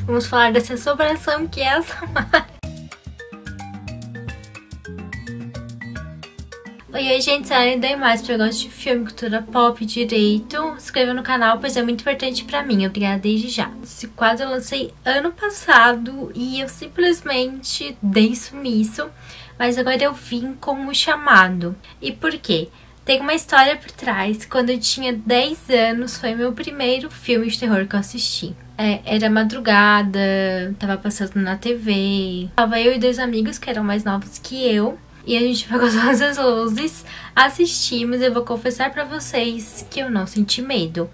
Vamos falar dessa assombração que é a Samara. Oi, gente, Sarah da Imagem. Se você gosta de filme, cultura pop, direito, se inscreva no canal, pois é muito importante pra mim. Obrigada desde já. Esse quadro eu lancei ano passado e eu simplesmente dei sumiço, mas agora eu vim com o chamado. E por quê? Tem uma história por trás. Quando eu tinha 10 anos, foi meu primeiro filme de terror que eu assisti. Era madrugada, tava passando na TV. Tava eu e 2 amigos que eram mais novos que eu. E a gente pegou todas as luzes, assistimos. Eu vou confessar pra vocês que eu não senti medo.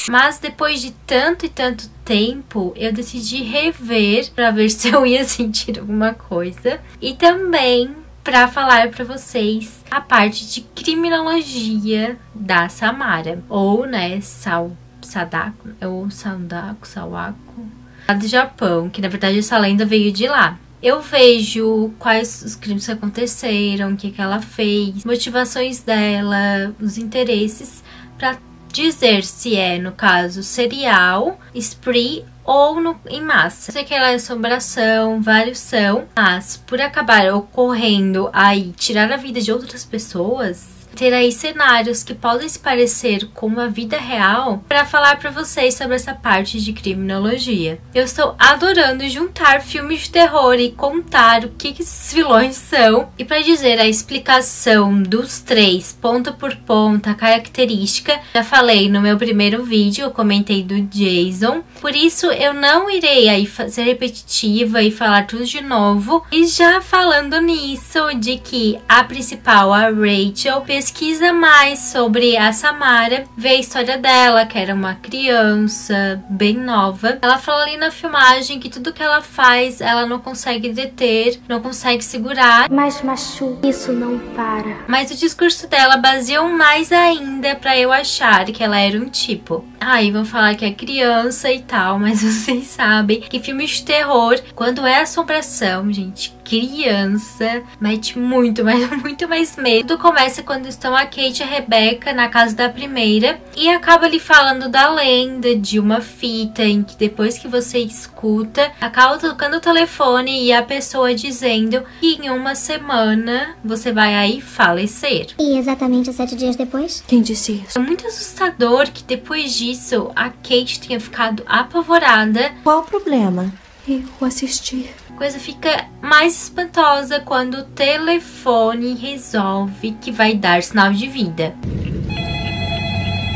Mas depois de tanto e tanto tempo, eu decidi rever pra ver se eu ia sentir alguma coisa. E também pra falar pra vocês a parte de criminologia da Samara. Ou, né, Sadako, ou Sawako, lá do Japão, que na verdade essa lenda veio de lá. Eu vejo quais os crimes que aconteceram, o que ela fez, motivações dela, os interesses, pra dizer se é, no caso, serial, spree ou em massa. Eu sei que ela é assombração, vários são, mas por acabar ocorrendo aí tirar a vida de outras pessoas, ter aí cenários que podem se parecer com a vida real para falar para vocês sobre essa parte de criminologia. Eu estou adorando juntar filmes de terror e contar o que esses vilões são e para dizer a explicação dos 3, ponto por ponto, a característica. Já falei no meu primeiro vídeo, eu comentei do Jason, por isso eu não irei aí ser repetitiva e falar tudo de novo. E já falando nisso, de que a principal, a Rachel, pesquisa mais sobre a Samara, vê a história dela, que era uma criança bem nova. Ela fala ali na filmagem que tudo que ela faz, ela não consegue deter, não consegue segurar. Mas Machu, isso não para. Mas o discurso dela baseou mais ainda pra eu achar que ela era um tipo. Aí vão falar que é criança e tal, mas vocês sabem que filmes de terror, quando é assombração, gente, criança, mete muito mais medo. Tudo começa quando estão a Kate e a Rebecca na casa da primeira e acaba ali falando da lenda de uma fita em que depois que você escuta, acaba tocando o telefone e a pessoa dizendo que em uma semana você vai aí falecer. E exatamente 7 dias depois? Quem disse isso? É muito assustador que depois disso a Kate tenha ficado apavorada. Qual o problema? Eu assisti. A coisa fica mais espantosa quando o telefone resolve que vai dar sinal de vida.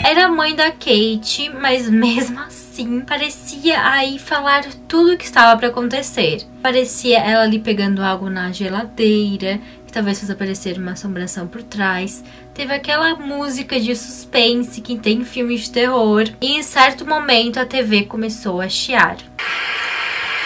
Era a mãe da Kate, mas mesmo assim parecia aí falar tudo o que estava para acontecer. Parecia ela ali pegando algo na geladeira, que talvez fosse aparecer uma assombração por trás. Teve aquela música de suspense que tem em filmes de terror. E em certo momento a TV começou a chiar.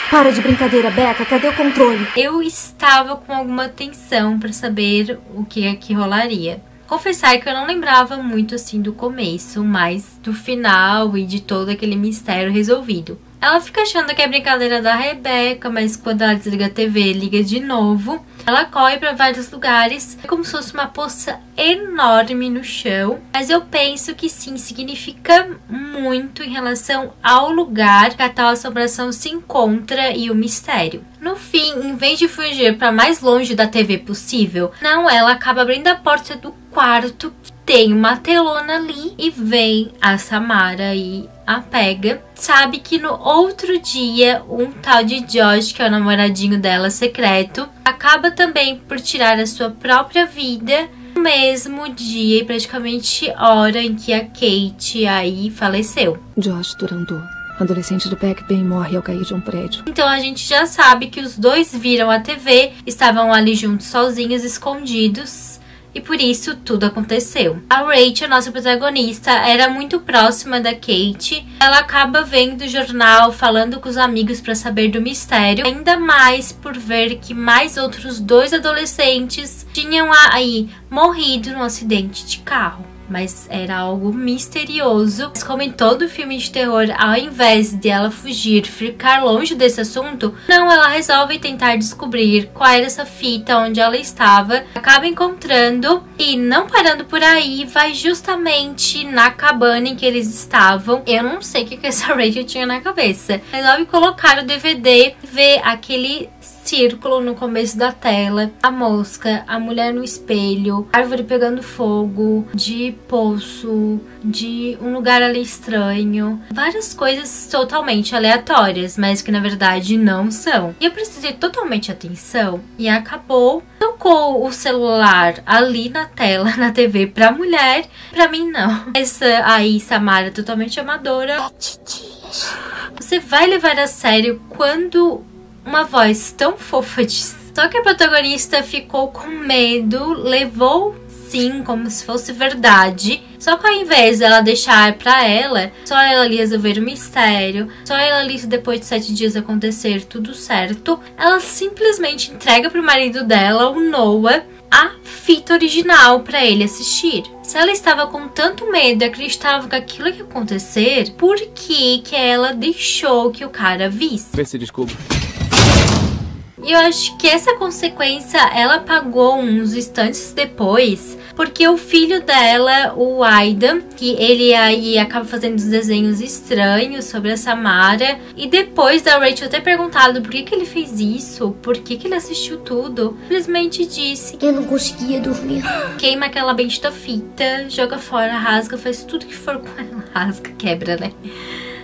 Para de brincadeira, Becca, cadê o controle? Eu estava com alguma tensão para saber o que é que rolaria. Confessar que eu não lembrava muito assim do começo, mas do final e de todo aquele mistério resolvido. Ela fica achando que é brincadeira da Rebecca, mas quando ela desliga a TV, liga de novo. Ela corre para vários lugares, é como se fosse uma poça enorme no chão. Mas eu penso que sim, significa muito em relação ao lugar que a tal assombração se encontra e o mistério. No fim, em vez de fugir para mais longe da TV possível, não, ela acaba abrindo a porta do quarto, que tem uma telona ali, e vem a Samara e a pega. Sabe que no outro dia, um tal de Josh, que é o namoradinho dela secreto, acaba também por tirar a sua própria vida no mesmo dia e praticamente hora em que a Kate aí faleceu. Josh Durandot, adolescente do Back Bay, morre ao cair de um prédio. Então a gente já sabe que os dois viram a TV, estavam ali juntos sozinhos, escondidos. E por isso tudo aconteceu. A Rachel, nossa protagonista, era muito próxima da Kate. Ela acaba vendo o jornal, falando com os amigos para saber do mistério. Ainda mais por ver que mais outros 2 adolescentes tinham aí morrido num acidente de carro. mas era algo misterioso. Mas como em todo filme de terror, ao invés de ela fugir, ficar longe desse assunto, não, ela resolve tentar descobrir qual era essa fita, onde ela estava, acaba encontrando e, não parando por aí, vai justamente na cabana em que eles estavam. Eu não sei o que essa Rachel tinha na cabeça. Resolve colocar o DVD, ver aquele círculo no começo da tela, a mosca, a mulher no espelho, árvore pegando fogo, de poço, de um lugar ali estranho, várias coisas totalmente aleatórias, mas que na verdade não são. E eu prestei totalmente atenção e acabou. Tocou o celular ali na tela, na TV, pra mulher, pra mim não. Essa aí, Samara, totalmente amadora. Você vai levar a sério quando uma voz tão fofa diz. Só que a protagonista ficou com medo, levou sim como se fosse verdade. Só que ao invés dela deixar pra ela, só ela ali resolver o mistério, só ela ali depois de 7 dias acontecer tudo certo, ela simplesmente entrega pro marido dela, o Noah, a fita original pra ele assistir. Se ela estava com tanto medo e acreditava que aquilo ia acontecer, por que ela deixou que o cara visse? Vê se desculpa. E eu acho que essa consequência ela pagou uns instantes depois, porque o filho dela, o Aidan, que ele aí acaba fazendo os desenhos estranhos sobre a Samara, e depois da Rachel ter perguntado por que ele fez isso, por que ele assistiu tudo, simplesmente disse: Eu não conseguia dormir. Queima aquela bendita fita, joga fora, rasga, faz tudo que for com ela, rasga, quebra, né?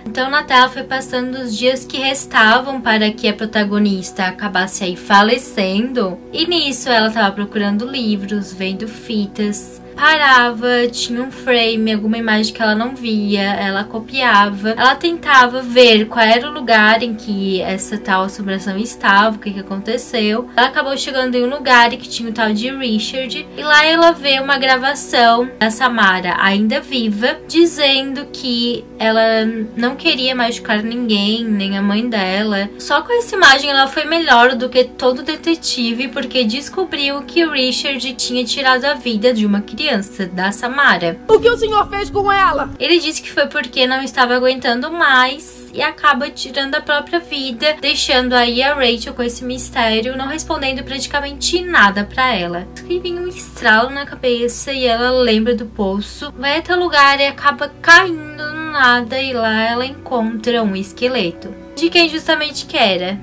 Então na tela foi passando os dias que restavam para que a protagonista acabasse aí falecendo. E nisso ela tava procurando livros, vendo fitas, parava, tinha um frame, alguma imagem que ela não via, ela copiava, ela tentava ver qual era o lugar em que essa tal assombração estava, o que aconteceu. Ela acabou chegando em um lugar que tinha o tal de Richard, e lá ela vê uma gravação da Samara ainda viva, dizendo que ela não queria machucar ninguém, nem a mãe dela. Só com essa imagem ela foi melhor do que todo detetive, porque descobriu que o Richard tinha tirado a vida de uma criança, da Samara. O que o senhor fez com ela? Ele disse que foi porque não estava aguentando mais e acaba tirando a própria vida, deixando aí a Rachel com esse mistério, não respondendo praticamente nada pra ela. E vem um estralo na cabeça e ela lembra do poço, vai até o lugar e acaba caindo no nada, e lá ela encontra um esqueleto. De quem justamente que era?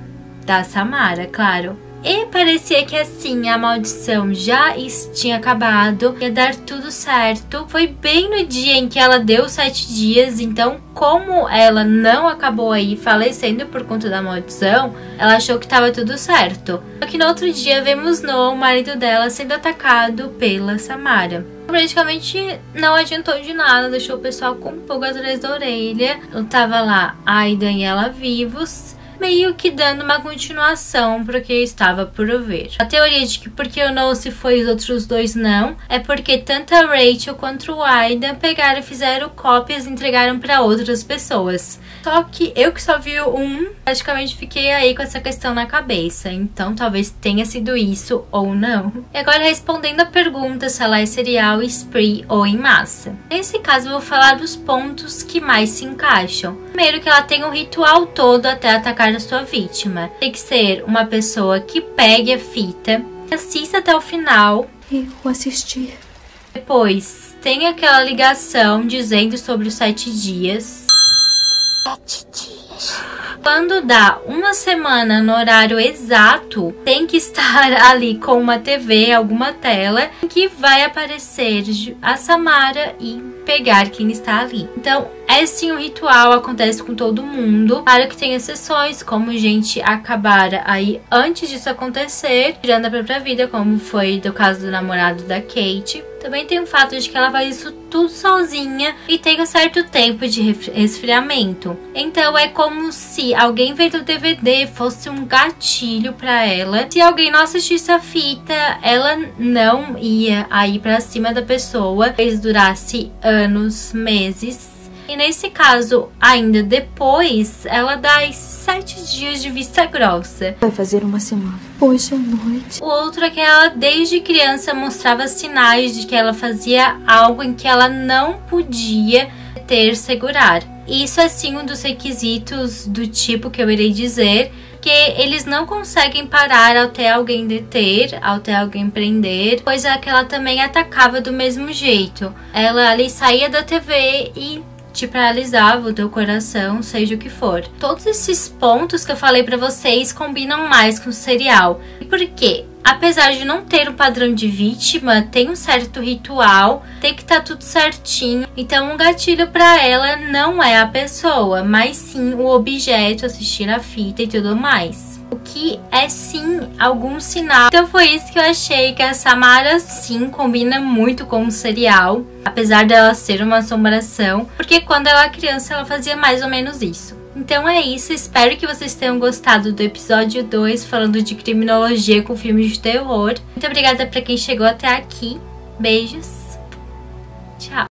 Da Samara, claro. E parecia que assim a maldição já tinha acabado, ia dar tudo certo. Foi bem no dia em que ela deu 7 dias, então como ela não acabou aí falecendo por conta da maldição, ela achou que estava tudo certo. Só que no outro dia vemos Noah, o marido dela, sendo atacado pela Samara. Praticamente não adiantou de nada, deixou o pessoal com um pouco atrás da orelha. Tava lá Aidan e ela vivos, meio que dando uma continuação pro que estava por ver. A teoria de que porque o Noah se foi e os outros dois não, é porque tanto a Rachel quanto o Aidan pegaram e fizeram cópias e entregaram para outras pessoas. Só que eu que só vi um, praticamente fiquei aí com essa questão na cabeça. Então talvez tenha sido isso ou não. E agora respondendo a pergunta se ela é serial, spree ou em massa. Nesse caso eu vou falar dos pontos que mais se encaixam. Primeiro, que ela tem um ritual todo até atacar a sua vítima. Tem que ser uma pessoa que pegue a fita, assista até o final. Eu assisti. Depois tem aquela ligação dizendo sobre os 7 dias. 7 dias. Quando dá uma semana no horário exato, tem que estar ali com uma TV, alguma tela, que vai aparecer a Samara e pegar quem está ali. Então, é sim um ritual, acontece com todo mundo. Claro que tem exceções, como gente acabar aí antes disso acontecer, tirando a própria vida, como foi do caso do namorado da Kate. Também tem o fato de que ela faz isso tudo sozinha e tem um certo tempo de resfriamento. Então é como se alguém vendo o DVD fosse um gatilho pra ela. Se alguém não assistisse a fita, ela não ia aí pra cima da pessoa. Talvez durasse anos, meses. E nesse caso, ainda depois, ela dá esses 7 dias de vista grossa. Vai fazer uma semana. Hoje à noite. O outro é que ela, desde criança, mostrava sinais de que ela fazia algo em que ela não podia segurar. Isso é sim um dos requisitos do tipo que eu irei dizer, que eles não conseguem parar até alguém deter, até alguém prender, pois é que ela também atacava do mesmo jeito. Ela ali saía da TV e te paralisava o teu coração, seja o que for. Todos esses pontos que eu falei pra vocês combinam mais com o serial. E por quê? Apesar de não ter um padrão de vítima, tem um certo ritual, tem que estar tudo certinho. Então o gatilho pra ela não é a pessoa, mas sim o objeto, assistir a fita e tudo mais. O que é sim algum sinal. Então foi isso que eu achei, que a Samara sim combina muito com o serial, apesar dela ser uma assombração, porque quando ela era criança ela fazia mais ou menos isso. Então é isso, espero que vocês tenham gostado do episódio 2 falando de criminologia com filmes de terror. Muito obrigada pra quem chegou até aqui, beijos, tchau!